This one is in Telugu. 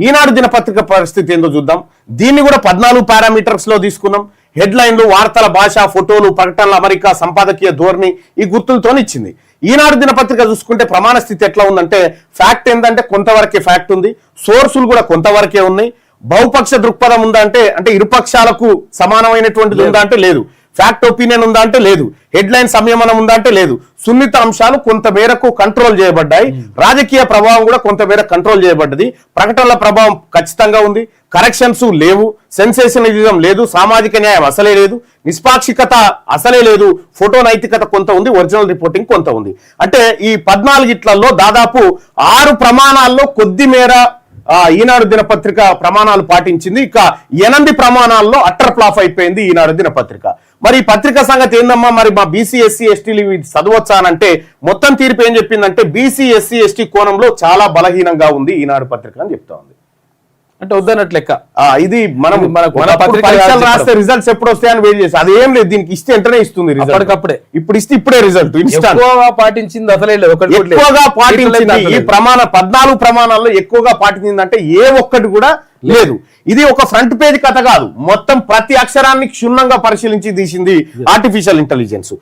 ఈనాడు దినపత్రిక పరిస్థితి ఏందో చూద్దాం. దీన్ని కూడా 14 పారామీటర్స్ లో తీసుకున్నాం. హెడ్లైన్లు, వార్తల భాష, ఫోటోలు, ప్రకటనల అమరిక, సంపాదకీయ ధోరణి ఈ గుర్తులతో ఇచ్చింది. ఈనాడు దినపత్రిక చూసుకుంటే ప్రమాణ స్థితి ఎట్లా ఉందంటే, ఫ్యాక్ట్ ఏంటంటే కొంతవరకే ఫ్యాక్ట్ ఉంది, సోర్సులు కూడా కొంతవరకే ఉన్నాయి. బహుపక్ష దృక్పథం ఉందా అంటే ఇరుపక్షాలకు సమానమైనటువంటిది ఉందా అంటే లేదు. ఫ్యాక్ట్ ఒపీనియన్ ఉందా అంటే లేదు. హెడ్లైన్ సంయమనం ఉందా అంటే లేదు. సున్నిత అంశాలు కొంత మేరకు కంట్రోల్ చేయబడ్డాయి. రాజకీయ ప్రభావం కూడా కొంత మేరకు కంట్రోల్ చేయబడ్డది. ప్రకటనల ప్రభావం ఖచ్చితంగా ఉంది. కరెక్షన్స్ లేవు, సెన్సేషనలిజం లేదు, సామాజిక న్యాయం అసలే లేదు, నిష్పాక్షికత అసలే లేదు, ఫోటో నైతికత కొంత ఉంది, ఒరిజినల్ రిపోర్టింగ్ కొంత ఉంది. అంటే ఈ 14 ఇట్లలో దాదాపు 6 ప్రమాణాల్లో కొద్ది మేర ఈనాడు దినపత్రిక ప్రమాణాలు పాటించింది. ఇక 8 ప్రమాణాల్లో అట్టర్ ఫ్లాప్ అయిపోయింది ఈనాడు దినపత్రిక. మరి ఈ పత్రిక సంగతి ఏందమ్మా, మరి మా బీసీ ఎస్సీ ఎస్టీలు చదవచ్చా అంటే మొత్తం తీర్పు ఏం చెప్పిందంటే బీసీ ఎస్సీ ఎస్టీ కోణంలో చాలా బలహీనంగా ఉంది ఈనాడు పత్రిక అని చెప్తా ఉంది. అంటే వద్దన్నట్టు లెక్క. ఇది మనం పరీక్షలు రాస్తే రిజల్ట్స్ ఎప్పుడు వస్తాయని వెయిట్ చేసి అదేం లేదు, దీనికి ఇస్తే వెంటనే ఇస్తుంది అప్పటికప్పుడే. ఇప్పుడు ఇస్తే ఇప్పుడే రిజల్ట్. ఎక్కువగా పాటించింది అసలే ఎక్కువగా పాటించింది ఈ 14 ప్రమాణాల్లో ఎక్కువగా పాటించింది అంటే ఏ ఒక్కటి కూడా లేదు. ఇది ఒక ఫ్రంట్ పేజ్ కథ కాదు, మొత్తం ప్రతి అక్షరాన్ని క్షుణ్ణంగా పరిశీలించి తీసింది ఆర్టిఫిషియల్ ఇంటెలిజెన్స్.